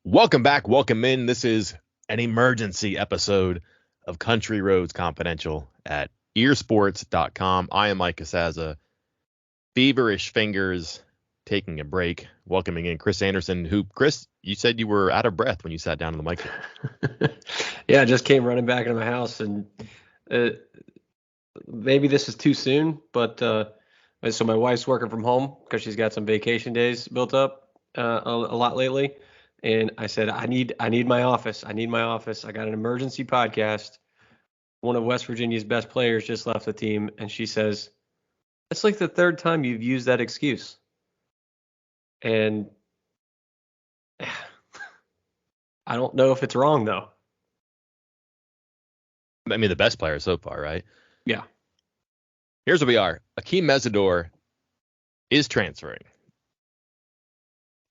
Welcome back. Welcome in. This is an emergency episode of Country Roads Confidential at earsports.com. I am Mike Casaza, feverish fingers, taking a break, welcoming in Chris Anderson, who, Chris, you said you were out of breath when you sat down on the mic. Yeah, I just came running back into my house, and maybe this is too soon, but so my wife's working from home because she's got some vacation days built up a lot lately. And I said, I need my office. I need my office. I got an emergency podcast. One of West Virginia's best players just left the team, and she says, it's like the third time you've used that excuse. And I don't know if it's wrong, though. I mean, the best player so far, right? Yeah. Here's where we are. Akheem Mesidor is transferring.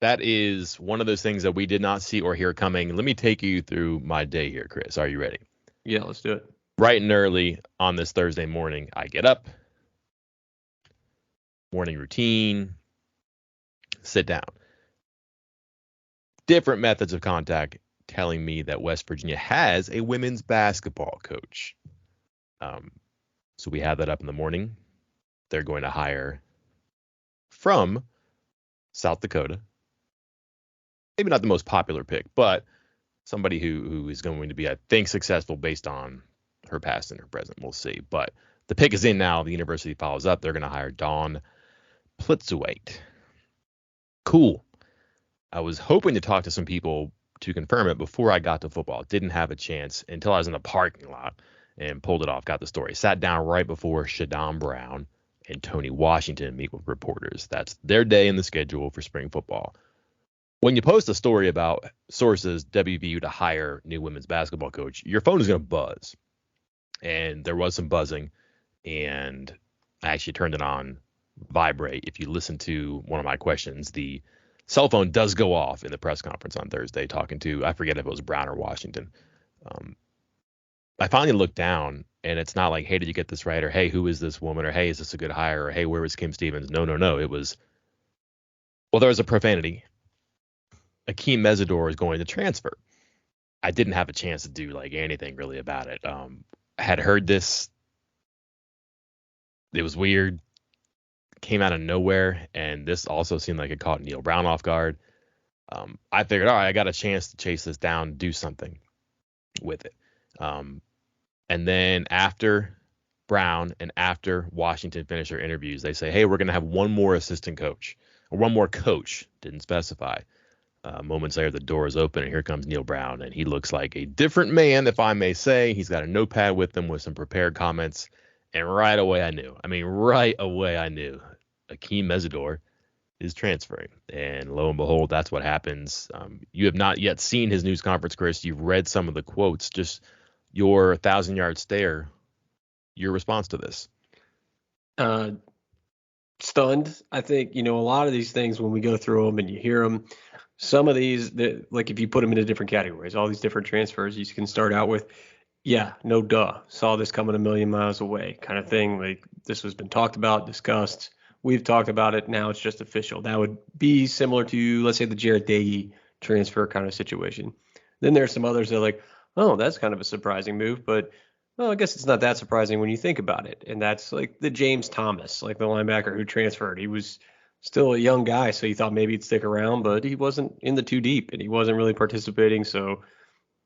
That is one of those things that we did not see or hear coming. Let me take you through my day here, Chris. Are you ready? Yeah, let's do it. Bright and early on this Thursday morning, I get up, morning routine, sit down. Different methods of contact telling me that West Virginia has a women's basketball coach. So we have that up in the morning. They're going to hire from South Dakota. Maybe not the most popular pick, but somebody who is going to be, I think, successful based on her past and her present. We'll see. But the pick is in now. The university follows up. They're going to hire Dawn Plitzwaite. Cool. I was hoping to talk to some people to confirm it before I got to football. Didn't have a chance until I was in the parking lot and pulled it off. Got the story. Sat down right before Shadon Brown and Tony Washington meet with reporters. That's their day in the schedule for spring football. When you post a story about sources WVU to hire new women's basketball coach, your phone is going to buzz. And there was some buzzing, and I actually turned it on vibrate. If you listen to one of my questions, the cell phone does go off in the press conference on Thursday talking to, I forget if it was Brown or Washington. I finally looked down, and it's not like, hey, did you get this right? Or, hey, who is this woman? Or, hey, is this a good hire? Or, hey, where was Kim Stevens? No. It was, well, there was a profanity. Akheem Mesidor is going to transfer. I didn't have a chance to do like anything really about it. Had heard this. It was weird. Came out of nowhere, and this also seemed like it caught Neil Brown off guard. I figured, all right, I got a chance to chase this down, do something with it. And then after Brown and after Washington finished their interviews, they say, hey, we're going to have one more assistant coach or one more coach. Didn't specify. Moments later, the door is open, and here comes Neil Brown, and he looks like a different man, if I may say. He's got a notepad with him with some prepared comments, and right away I knew. Akheem Mesidor is transferring, and lo and behold, that's what happens. You have not yet seen his news conference, Chris. You've read some of the quotes. Just your 1,000-yard stare, your response to this. Stunned. I think, a lot of these things, when we go through them and you hear them, some of these, like if you put them into different categories, all these different transfers, you can start out with, yeah, no duh, saw this coming a million miles away kind of thing. Like this has been talked about, discussed. We've talked about it. Now it's just official. That would be similar to, let's say, the Jarrett Dagey transfer kind of situation. Then there's some others that are like, oh, that's kind of a surprising move, but well, I guess it's not that surprising when you think about it. And that's like the James Thomas, like the linebacker who transferred. He was still a young guy, so you thought maybe he'd stick around, but he wasn't in the too deep, and he wasn't really participating. So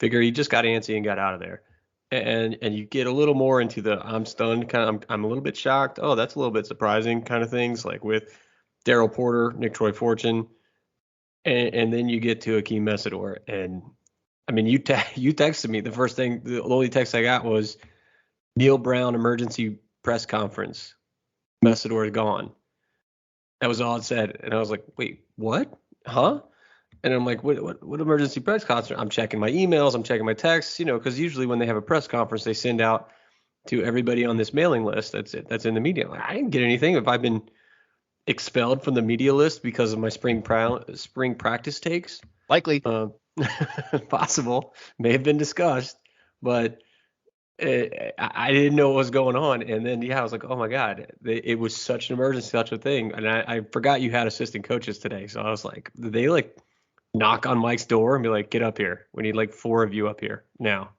figure he just got antsy and got out of there. And you get a little more into the I'm stunned kind of, I'm a little bit shocked. Oh, that's a little bit surprising kind of things, like with Daryl Porter, Nick Troy Fortune, and then you get to Akheem Mesidor. And I mean, you texted me. The only text I got was Neil Brown emergency press conference. Mesidor is gone. That was all it said. And I was like, wait, what? Huh? And I'm like, what emergency press conference? I'm checking my emails. I'm checking my texts, because usually when they have a press conference, they send out to everybody on this mailing list. That's in the media. Like, I didn't get anything. Have I been expelled from the media list because of my spring practice takes? Likely. Possible. May have been discussed. But I didn't know what was going on. And then, I was like, oh, my God, it was such an emergency, such a thing. And I forgot you had assistant coaches today. So I was like, did they knock on Mike's door and be like, get up here. We need like 4 of you up here now.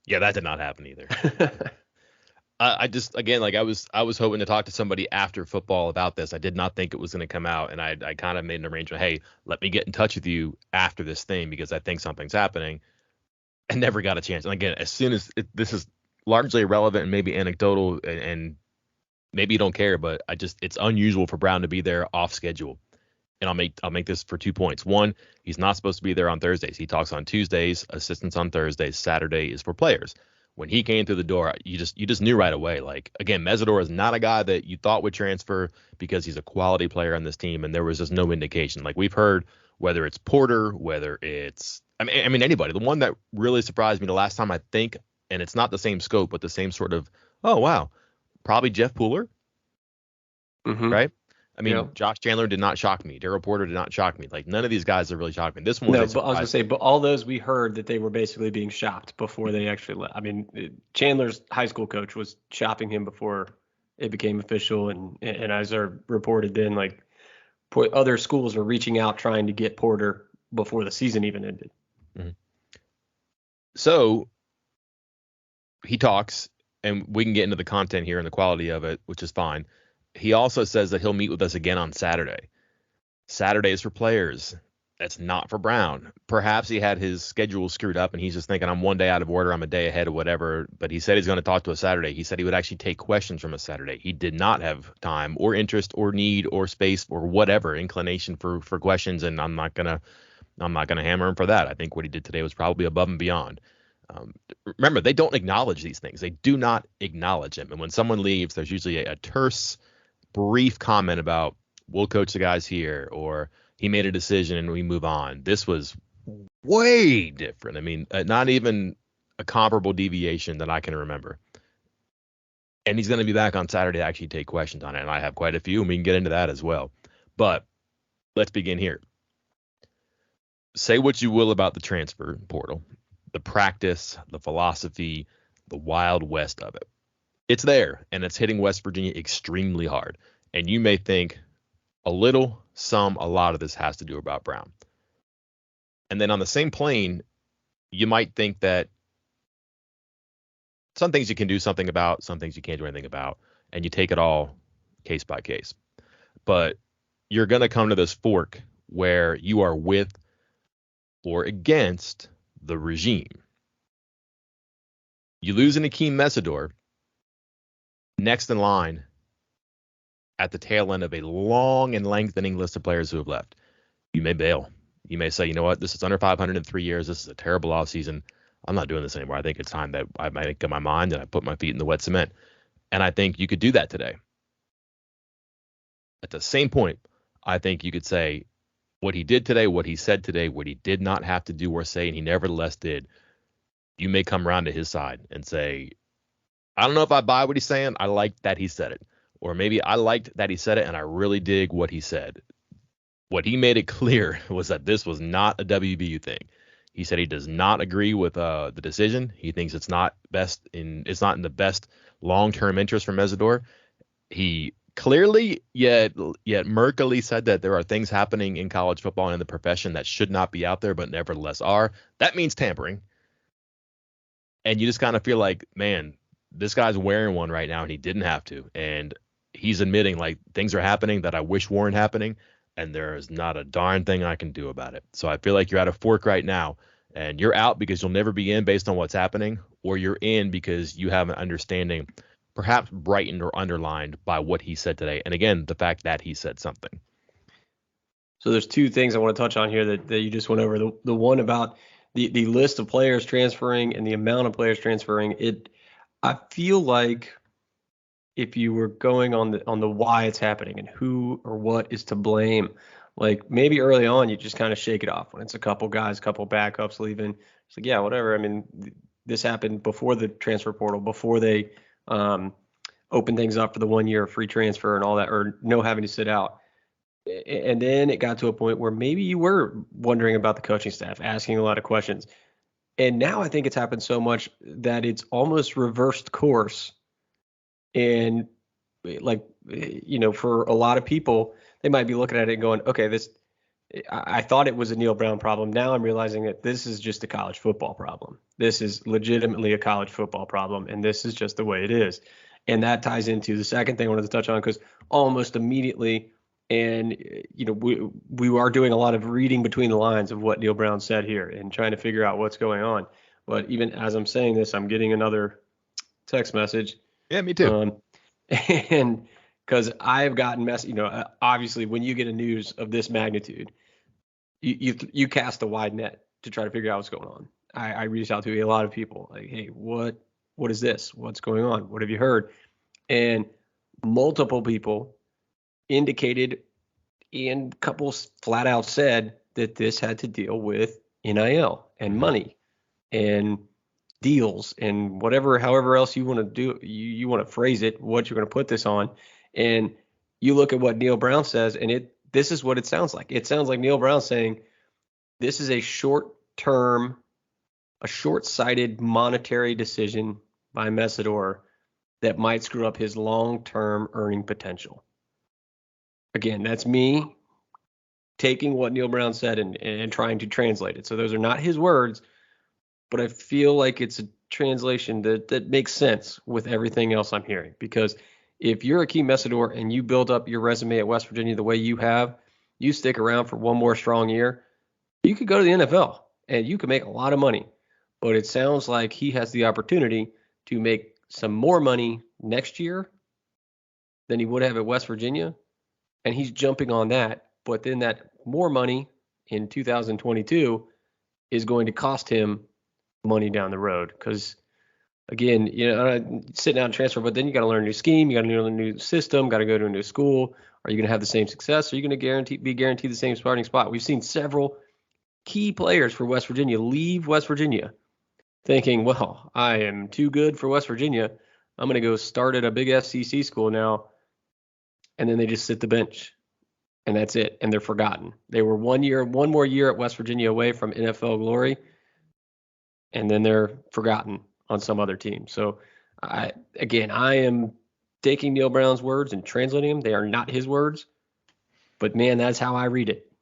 Yeah, that did not happen either. I just, again, like I was hoping to talk to somebody after football about this. I did not think it was going to come out, and I kind of made an arrangement. Hey, let me get in touch with you after this thing because I think something's happening. And never got a chance. And again, as soon as this is largely irrelevant and maybe anecdotal, and maybe you don't care, but it's unusual for Brown to be there off schedule. And I'll make this for 2 points. One, he's not supposed to be there on Thursdays. He talks on Tuesdays, assistants on Thursdays, Saturday is for players. When he came through the door, you just knew right away. Like, again, Mesidor is not a guy that you thought would transfer because he's a quality player on this team, and there was just no indication. Like, we've heard whether it's Porter, whether it's I mean anybody. The one that really surprised me the last time, I think, and it's not the same scope, but the same sort of, oh wow, probably Jeff Pooler, right? I mean, Yeah. Josh Chandler did not shock me. Daryl Porter did not shock me. Like, none of these guys have really shocked me. This one was No, a but I was gonna surprise. say, but all those we heard that they were basically being shopped before they actually left. I mean, Chandler's high school coach was shopping him before it became official, and as are reported then, like other schools are reaching out trying to get Porter before the season even ended. Mhm. So he talks, and we can get into the content here and the quality of it, which is fine. He also says that he'll meet with us again on Saturday. Saturday is for players. That's not for Brown. Perhaps he had his schedule screwed up and he's just thinking, I'm one day out of order, I'm a day ahead or whatever. But he said he's going to talk to us Saturday. He said he would actually take questions from us Saturday. He did not have time or interest or need or space or whatever inclination for questions, and I'm not gonna hammer him for that. I think what he did today was probably above and beyond. Remember, they don't acknowledge these things. They do not acknowledge them. And when someone leaves, there's usually a terse, brief comment about, we'll coach the guys here, or he made a decision and we move on. This was way different. I mean, not even a comparable deviation that I can remember. And he's going to be back on Saturday to actually take questions on it. And I have quite a few, and we can get into that as well. But let's begin here. Say what you will about the transfer portal, the practice, the philosophy, the Wild West of it. It's there, and it's hitting West Virginia extremely hard. And you may think a little, a lot of this has to do about Brown. And then on the same plane, you might think that some things you can do something about, some things you can't do anything about, and you take it all case by case. But you're going to come to this fork where you are with or against the regime. You lose an Akheem Mesidor, next in line at the tail end of a long and lengthening list of players who have left. You may bail. You may say, you know what, this is under 500 in 3 years. This is a terrible offseason. I'm not doing this anymore. I think it's time that I make up my mind and I put my feet in the wet cement. And I think you could do that today. At the same point, I think you could say what he did today, what he said today, what he did not have to do or say, and he nevertheless did. You may come around to his side and say, I don't know if I buy what he's saying. I like that he said it. Or maybe I liked that he said it and I really dig what he said. What he made it clear was that this was not a WVU thing. He said he does not agree with the decision. He thinks it's not in the best long-term interest for Mesidor. He clearly yet murkily said that there are things happening in college football and in the profession that should not be out there, but nevertheless are. That means tampering. And you just kind of feel like, man, this guy's wearing one right now and he didn't have to. And he's admitting like things are happening that I wish weren't happening. And there is not a darn thing I can do about it. So I feel like you're at a fork right now, and you're out because you'll never be in based on what's happening, or you're in because you have an understanding, perhaps brightened or underlined by what he said today. And again, the fact that he said something. So there's 2 things I want to touch on here that you just went over. The one about the list of players transferring and the amount of players transferring. I feel like if you were going on the why it's happening and who or what is to blame, like maybe early on you just kind of shake it off when it's a couple guys, a couple backups leaving. It's like, yeah, whatever. I mean, this happened before the transfer portal, before they opened things up for the 1 year free transfer and all that, or no having to sit out. And then it got to a point where maybe you were wondering about the coaching staff, asking a lot of questions. And now I think it's happened so much that it's almost reversed course. And like, for a lot of people, they might be looking at it and going, okay, I thought it was a Neil Brown problem. Now I'm realizing that this is just a college football problem. This is legitimately a college football problem, and this is just the way it is. And that ties into the second thing I wanted to touch on because almost immediately, and we are doing a lot of reading between the lines of what Neil Brown said here and trying to figure out what's going on. But even as I'm saying this, I'm getting another text message. Yeah, me too. Um, and because I've gotten obviously when you get a news of this magnitude, you cast a wide net to try to figure out what's going on. I reached out to a lot of people like, hey, what is this? What's going on? What have you heard? And multiple people indicated and couples flat out said that this had to deal with NIL and Mhm. money and deals and whatever, however else you want to do, you want to phrase it, what you're going to put this on. And you look at what Neil Brown says, and this is what it sounds like. It sounds like Neil Brown saying this is a short-sighted monetary decision by Mesidor that might screw up his long-term earning potential. Again, that's me taking what Neil Brown said and trying to translate it. So those are not his words, but I feel like it's a translation that makes sense with everything else I'm hearing. Because if you're Akheem Mesidor and you build up your resume at West Virginia the way you have, you stick around for one more strong year, you could go to the NFL and you could make a lot of money. But it sounds like he has the opportunity to make some more money next year than he would have at West Virginia. And he's jumping on that. But then that more money in 2022 is going to cost him money down the road. Because again, sitting out and transfer, but then you got to learn a new scheme, you got to learn a new system, got to go to a new school. Are you going to have the same success? Are you going to be guaranteed the same starting spot? We've seen several key players for West Virginia leave West Virginia thinking, well, I am too good for West Virginia. I'm going to go start at a big SEC school now. And then they just sit the bench and that's it. And they're forgotten. They were one more year at West Virginia away from NFL glory. And then they're forgotten on some other team. So I am taking Neil Brown's words and translating them. They are not his words, but man, that's how I read it.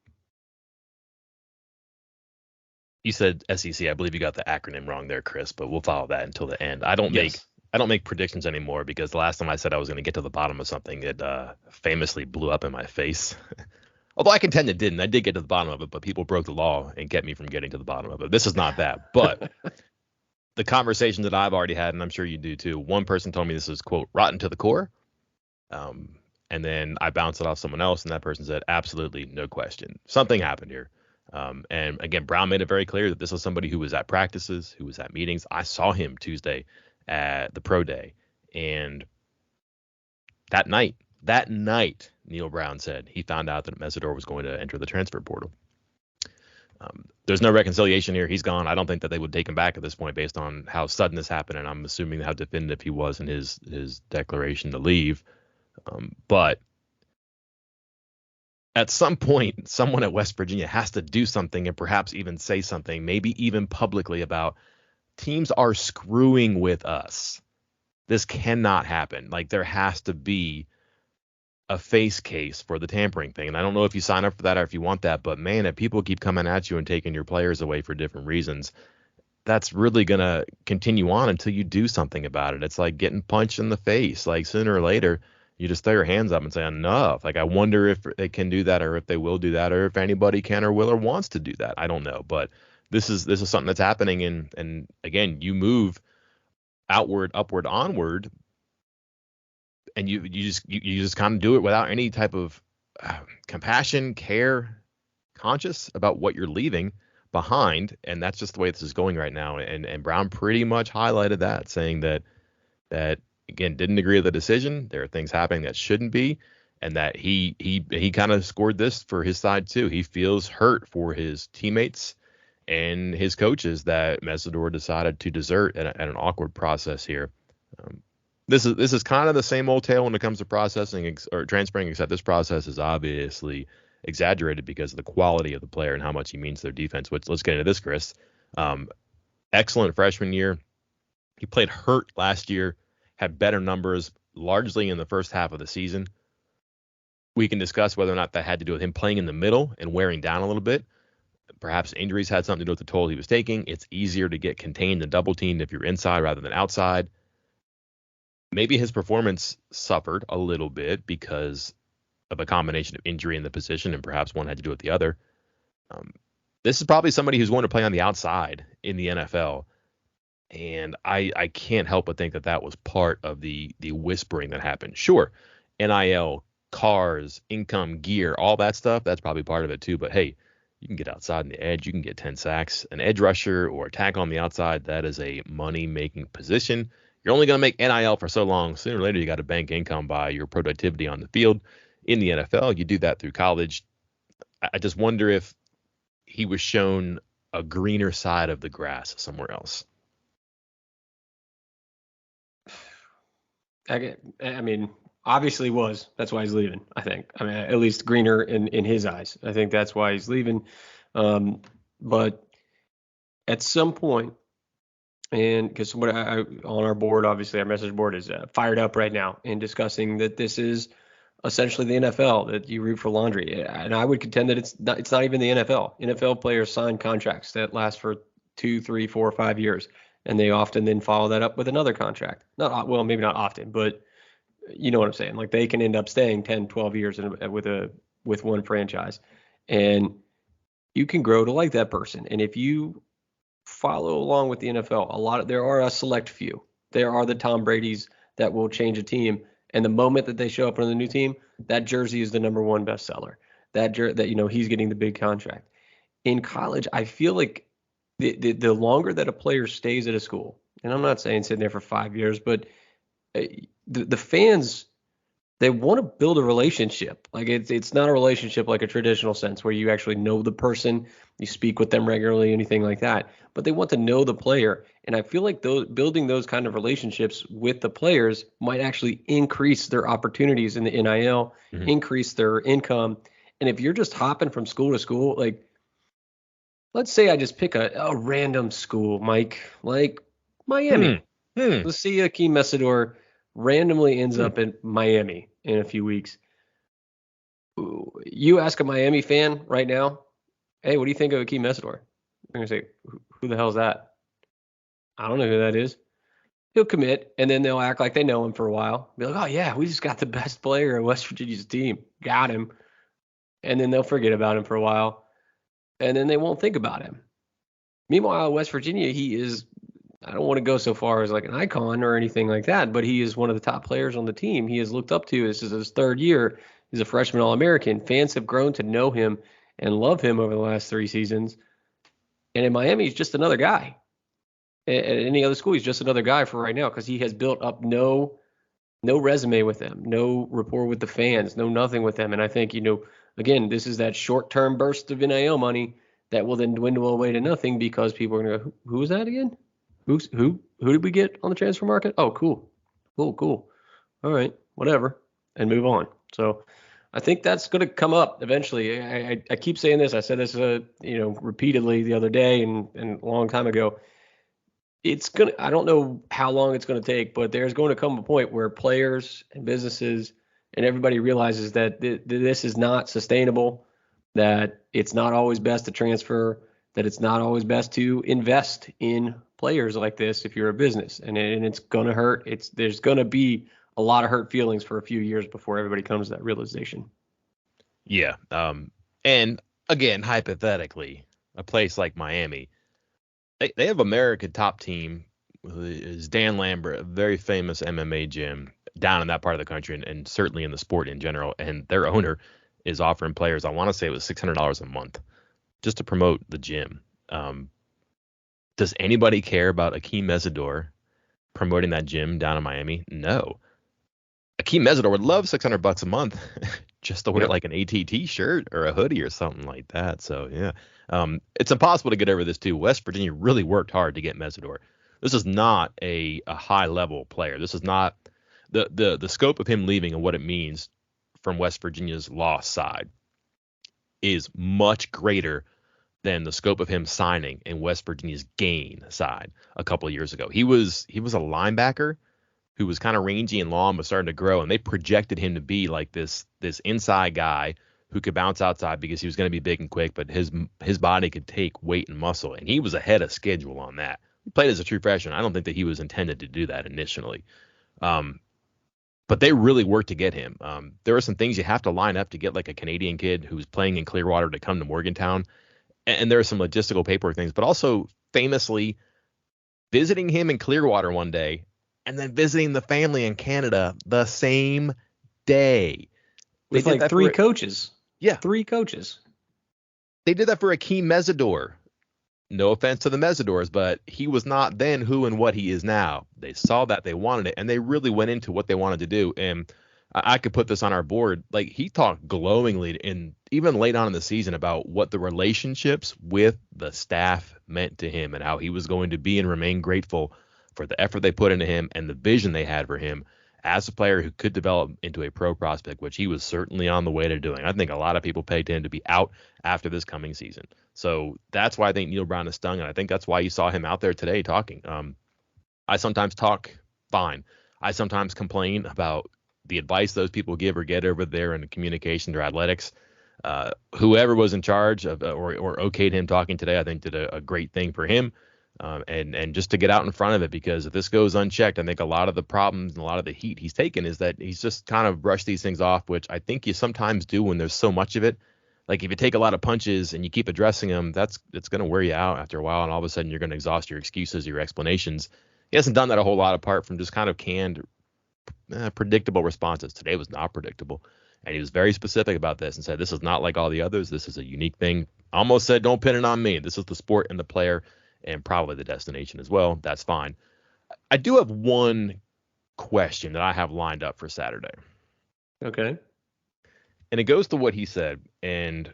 You said SEC. I believe you got the acronym wrong there, Chris, but we'll follow that until the end. I don't Yes. make predictions anymore because the last time I said I was going to get to the bottom of something, it famously blew up in my face. Although I contend it didn't. I did get to the bottom of it, but people broke the law and kept me from getting to the bottom of it. This is not that. But the conversation that I've already had, and I'm sure you do too, one person told me this is, quote, rotten to the core. And then I bounced it off someone else, and that person said, absolutely, no question. Something happened here. And again, Brown made it very clear that this was somebody who was at practices, who was at meetings. I saw him Tuesday at the pro day. And that night, Neil Brown said he found out that Mesidor was going to enter the transfer portal. There's no reconciliation here. He's gone. I don't think that they would take him back at this point based on how sudden this happened. And I'm assuming how definitive he was in his declaration to leave. But at some point, someone at West Virginia has to do something and perhaps even say something, maybe even publicly, about teams are screwing with us. This cannot happen. Like, there has to be a face case for the tampering thing. And I don't know if you sign up for that or if you want that, but man, if people keep coming at you and taking your players away for different reasons, that's really going to continue on until you do something about it. It's like getting punched in the face. Like, sooner or later, you just throw your hands up and say enough. Like, I wonder if they can do that or if they will do that or if anybody can or will or wants to do that. I don't know. But this is something that's happening. And again, you move outward, upward, onward, and you just kind of do it without any type of compassion, care, conscious about what you're leaving behind. And that's just the way this is going right now. And Brown pretty much highlighted that, saying that again, didn't agree with the decision. There are things happening that shouldn't be, and that he kind of scored this for his side too. He feels hurt for his teammates and his coaches that Mesidor decided to desert at an awkward process here. This is kind of the same old tale when it comes to processing or transferring, except this process is obviously exaggerated because of the quality of the player and how much he means to their defense. Which, let's get into this, Chris. Excellent freshman year. He played hurt last year, had better numbers largely in the first half of the season. We can discuss whether or not that had to do with him playing in the middle and wearing down a little bit. Perhaps injuries had something to do with the toll he was taking. It's easier to get contained and double teamed if you're inside rather than outside. Maybe his performance suffered a little bit because of a combination of injury in the position, and perhaps one had to do with the other. This is probably somebody who's going to play on the outside in the NFL. And I can't help but think that that was part of the whispering that happened. Sure, NIL, cars, income, gear, all that stuff, that's probably part of it too. But hey, you can get outside in the edge. You can get 10 sacks. An edge rusher or attack on the outside, that is a money-making position. You're only going to make NIL for so long. Sooner or later, you got to bank income by your productivity on the field. In the NFL, you do that through college. I just wonder if he was shown a greener side of the grass somewhere else. I mean, obviously was. That's why he's leaving, I think. I mean, at least greener in his eyes. I think that's why he's leaving. But at some point, and because what on our board, obviously our message board is fired up right now in discussing that this is essentially the NFL, that you root for laundry. And I would contend that it's not even the NFL. NFL players sign contracts that last for 2, 3, 4, 5 years. And they often then follow that up with another contract. Well, maybe not often, but you know what I'm saying? Like they can end up staying 10, 12 years with one franchise. And you can grow to like that person. And if you follow along with the NFL, there are a select few. There are the Tom Brady's that will change a team. And the moment that they show up on the new team, that jersey is the number one bestseller. That he's getting the big contract. In college, I feel like the longer that a player stays at a school, and I'm not saying sitting there for 5 years, but the fans, they want to build a relationship. Like it's not a relationship like a traditional sense where you actually know the person, you speak with them regularly, anything like that. But they want to know the player, and I feel like building those kind of relationships with the players might actually increase their opportunities in the NIL, increase their income. And if you're just hopping from school to school, like let's say I just pick a random school, Mike, like Miami. Let's see Akheem Mesidor randomly ends up in Miami in a few weeks. You ask a Miami fan right now, hey, what do you think of Akheem Mesidor? They're going to say, who the hell is that? I don't know who that is. He'll commit, and then they'll act like they know him for a while. Be like, oh, yeah, we just got the best player in West Virginia's team. Got him. And then they'll forget about him for a while, and then they won't think about him. Meanwhile, West Virginia, he is, I don't want to go so far as like an icon or anything like that, but he is one of the top players on the team. He is looked up to. This is his third year. He's a freshman All-American. Fans have grown to know him and love him over the last 3 seasons. And in Miami, he's just another guy. At any other school, he's just another guy for right now because he has built up no resume with them, no rapport with the fans, no nothing with them. And I think, again, this is that short-term burst of NIL money that will then dwindle away to nothing because people are going to go, who is that again? Who did we get on the transfer market? Oh, cool. All right, whatever, and move on. So I think that's going to come up eventually. I keep saying this. I said this, repeatedly the other day and a long time ago. I don't know how long it's going to take, but there's going to come a point where players and businesses and everybody realizes that this is not sustainable, that it's not always best to transfer, that it's not always best to invest in players like this if you're a business, and it's going to hurt. There's going to be a lot of hurt feelings for a few years before everybody comes to that realization. Yeah. And again, hypothetically, a place like Miami, they have American top team is Dan Lambert, a very famous MMA gym down in that part of the country and certainly in the sport in general. And their owner is offering players, I want to say it was $600 a month just to promote the gym. Does anybody care about Akheem Mesidor promoting that gym down in Miami? No. Akheem Mesidor would love $600 a month just to wear like an ATT shirt or a hoodie or something like that. So yeah, it's impossible to get over this too. West Virginia really worked hard to get Mesidor. This is not a high level player. This is not the scope of him leaving and what it means from West Virginia's loss side is much greater than the scope of him signing in West Virginia's gain side a couple of years ago. He was a linebacker who was kind of rangy and long but starting to grow, and they projected him to be like this inside guy who could bounce outside because he was going to be big and quick, but his body could take weight and muscle, and he was ahead of schedule on that. He played as a true freshman. I don't think that he was intended to do that initially. But they really worked to get him. There are some things you have to line up to get like a Canadian kid who's playing in Clearwater to come to Morgantown. And there are some logistical paperwork things, but also famously visiting him in Clearwater one day and then visiting the family in Canada the same day. With like three coaches. Yeah. 3 coaches. They did that for Akheem Mesidor. No offense to the Mesidors, but he was not then who and what he is now. They saw that, they wanted it, and they really went into what they wanted to do. And I could put this on our board. Like, he talked glowingly and even late on in the season about what the relationships with the staff meant to him and how he was going to be and remain grateful for the effort they put into him and the vision they had for him as a player who could develop into a pro prospect, which he was certainly on the way to doing. I think a lot of people pegged him to be out after this coming season. So that's why I think Neal Brown is stung, and I think that's why you saw him out there today talking. I sometimes talk fine. I sometimes complain about the advice those people give or get over there in communication or athletics. Whoever was in charge of or okayed him talking today, I think did a great thing for him. And just to get out in front of it, because if this goes unchecked, I think a lot of the problems and a lot of the heat he's taken is that he's just kind of brushed these things off, which I think you sometimes do when there's so much of it. Like if you take a lot of punches and you keep addressing them, it's going to wear you out after a while, and all of a sudden you're going to exhaust your excuses, your explanations. He hasn't done that a whole lot apart from just kind of canned, predictable responses. Today was not predictable, and he was very specific about this and said this is not like all the others. This is a unique thing. Almost said don't pin it on me. This is the sport and the player, and probably the destination as well. That's fine. I do have one question that I have lined up for Saturday. Okay. And it goes to what he said, and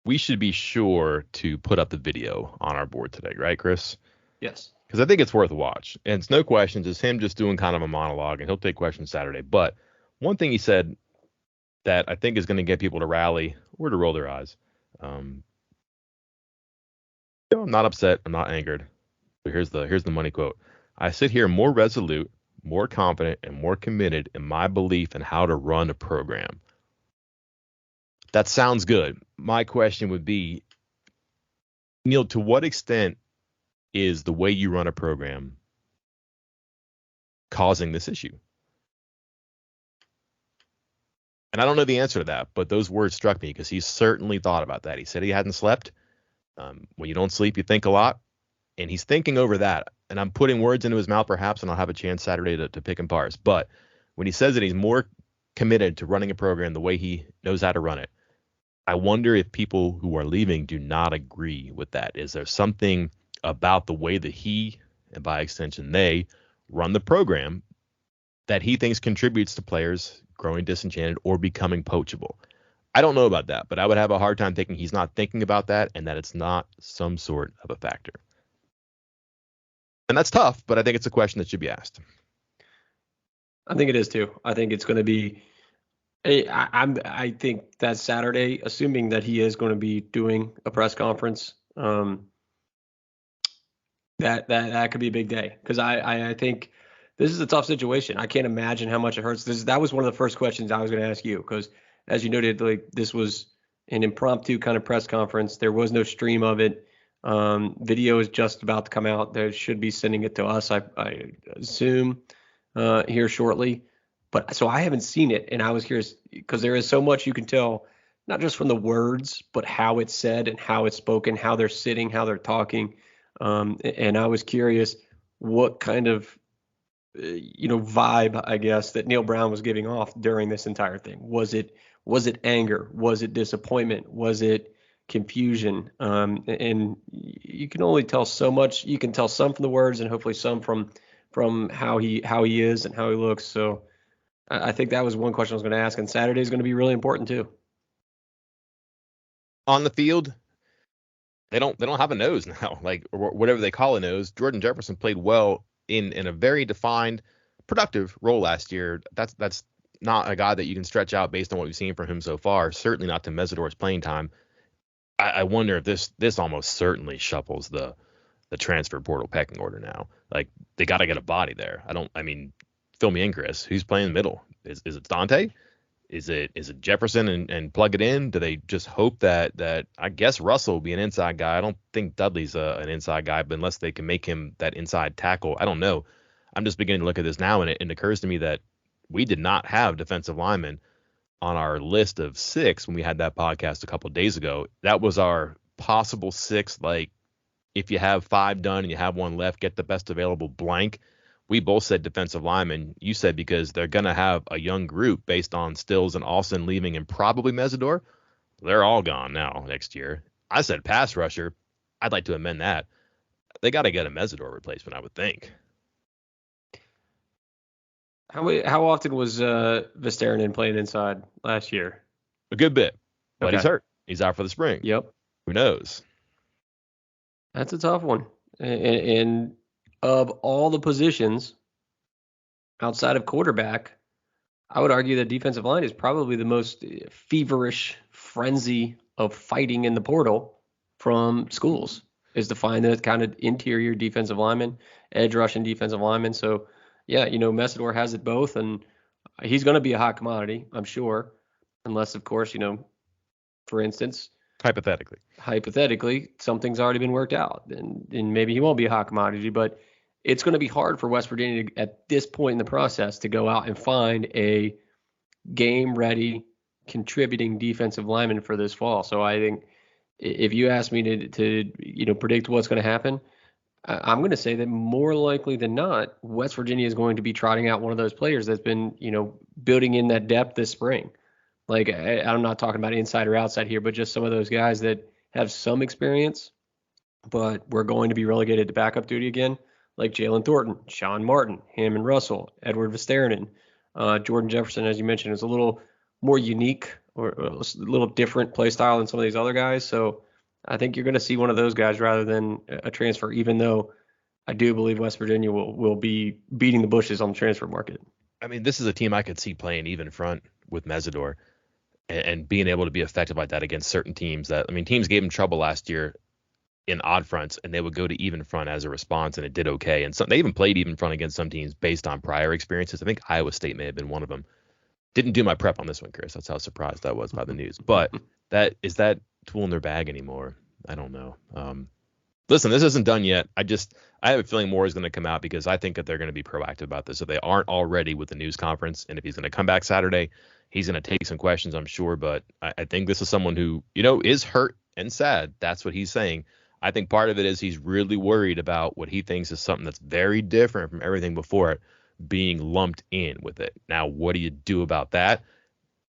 we should be sure to put up the video on our board today, right, Chris? Yes. Because I think it's worth a watch. And it's no questions. It's him just doing kind of a monologue, and he'll take questions Saturday. But one thing he said that I think is going to get people to rally or to roll their eyes. I'm not upset. I'm not angered. But here's the money quote. I sit here more resolute, more confident, and more committed in my belief in how to run a program. That sounds good. My question would be, Neal, to what extent is the way you run a program causing this issue? And I don't know the answer to that, but those words struck me because he certainly thought about that. He said he hadn't slept. When you don't sleep, you think a lot. And he's thinking over that. And I'm putting words into his mouth, perhaps, and I'll have a chance Saturday to pick him parts. But when he says that he's more committed to running a program the way he knows how to run it, I wonder if people who are leaving do not agree with that. Is there something about the way that he, and by extension they, run the program that he thinks contributes to players growing disenchanted or becoming poachable? I don't know about that, but I would have a hard time thinking he's not thinking about that and that it's not some sort of a factor. And that's tough, but I think it's a question that should be asked. I think it is too. I think it's going to be. I think that Saturday, assuming that he is going to be doing a press conference, that could be a big day, because I think this is a tough situation. I can't imagine how much it hurts. That was one of the first questions I was going to ask you, because as you noted, like this was an impromptu kind of press conference. There was no stream of it. Video is just about to come out. They should be sending it to us, I assume, here shortly. But so I haven't seen it, and I was curious because there is so much you can tell, not just from the words, but how it's said and how it's spoken, how they're sitting, how they're talking. And I was curious what kind of vibe, I guess, that Neal Brown was giving off during this entire thing. Was it anger? Was it disappointment? Was it confusion? And you can only tell so much. You can tell some from the words, and hopefully some from how he is and how he looks. So I think that was one question I was going to ask, and Saturday is going to be really important too. On the field, they don't have a nose now, like, or whatever they call a nose. Jordan Jefferson played well in a very defined, productive role last year. That's not a guy that you can stretch out based on what we've seen from him so far. Certainly not to Mesidor's playing time. I wonder if this almost certainly shuffles the the transfer portal pecking order now. Like, they got to get a body there. Fill me in, Chris. Who's playing the middle? Is it Dante? Is it Jefferson and plug it in? Do they just hope that I guess Russell will be an inside guy? I don't think Dudley's an inside guy, but unless they can make him that inside tackle, I don't know. I'm just beginning to look at this now, and it occurs to me that we did not have defensive linemen on our list of 6 when we had that podcast a couple of days ago. That was our possible 6. Like, if you have 5 done and you have 1 left, get the best available blank. We both said defensive linemen. You said because they're going to have a young group based on Stills and Austin leaving and probably Mesidor. They're all gone now next year. I said pass rusher. I'd like to amend that. They got to get a Mesidor replacement, I would think. How often was Vistaranen playing inside last year? A good bit, but Okay. He's hurt. He's out for the spring. Yep. Who knows? That's a tough one. And of all the positions outside of quarterback, I would argue that defensive line is probably the most feverish frenzy of fighting in the portal from schools, is to find that kind of interior defensive lineman, edge rushing defensive lineman. So, yeah, Mesidor has it both, and he's going to be a hot commodity, I'm sure, unless, of course, for instance, hypothetically, something's already been worked out, and maybe he won't be a hot commodity, but it's going to be hard for West Virginia at this point in the process to go out and find a game-ready, contributing defensive lineman for this fall. So I think if you ask me to predict what's going to happen, I'm going to say that more likely than not, West Virginia is going to be trotting out one of those players that's been, building in that depth this spring. Like, I'm not talking about inside or outside here, but just some of those guys that have some experience, but we're going to be relegated to backup duty again, like Jalen Thornton, Sean Martin, Hammond Russell, Edward Vistaranen. Jordan Jefferson, as you mentioned, is a little more unique or a little different play style than some of these other guys. So I think you're going to see one of those guys rather than a transfer, even though I do believe West Virginia will be beating the bushes on the transfer market. I mean, this is a team I could see playing even front with Mesidor and being able to be effective like that against certain teams teams gave him trouble last year in odd fronts, and they would go to even front as a response, and it did okay. And they even played even front against some teams based on prior experiences. I think Iowa State may have been one of them. Didn't do my prep on this one, Chris. That's how surprised I was by the news. But is that tool in their bag anymore? I don't know. Listen, this isn't done yet. I have a feeling more is going to come out because I think that they're going to be proactive about this. So they aren't already with the news conference. And if he's going to come back Saturday, he's going to take some questions, I'm sure. But I think this is someone who, is hurt and sad. That's what he's saying. I think part of it is he's really worried about what he thinks is something that's very different from everything before it being lumped in with it. Now, what do you do about that?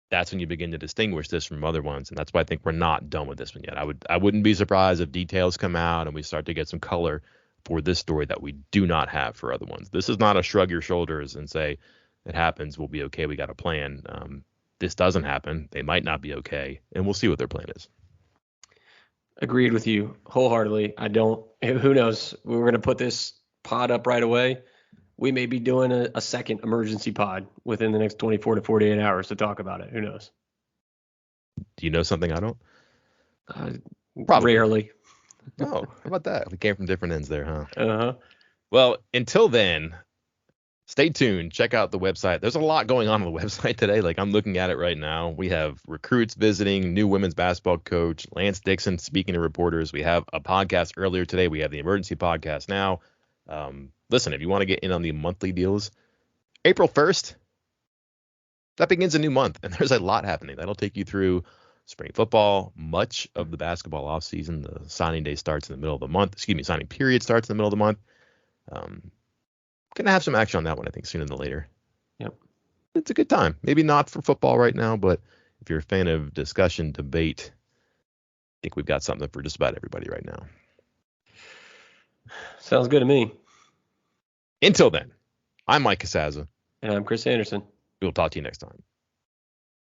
That's when you begin to distinguish this from other ones. And that's why I think we're not done with this one yet. I wouldn't be surprised if details come out and we start to get some color for this story that we do not have for other ones. This is not a shrug your shoulders and say, it happens, we'll be okay, we got a plan. This doesn't happen. They might not be okay. And we'll see what their plan is. Agreed with you wholeheartedly. Who knows? We're going to put this pod up right away. We may be doing a second emergency pod within the next 24 to 48 hours to talk about it. Who knows? Do you know something I don't? Probably. Rarely. Oh, how about that? We came from different ends there, huh? Uh-huh. Well, until then, stay tuned. Check out the website. There's a lot going on the website today. Like, I'm looking at it right now. We have recruits visiting, new women's basketball coach, Lance Dixon speaking to reporters. We have a podcast earlier today. We have the emergency podcast now. Listen, if you want to get in on the monthly deals, April 1st, that begins a new month, and there's a lot happening. That'll take you through spring football, much of the basketball offseason. The signing day starts in the middle of the month. Signing period starts in the middle of the month. Going to have some action on that one, I think, sooner than later. Yep. It's a good time. Maybe not for football right now, but if you're a fan of discussion, debate, I think we've got something for just about everybody right now. Sounds good to me. Until then, I'm Mike Casazza. And I'm Chris Anderson. We'll talk to you next time.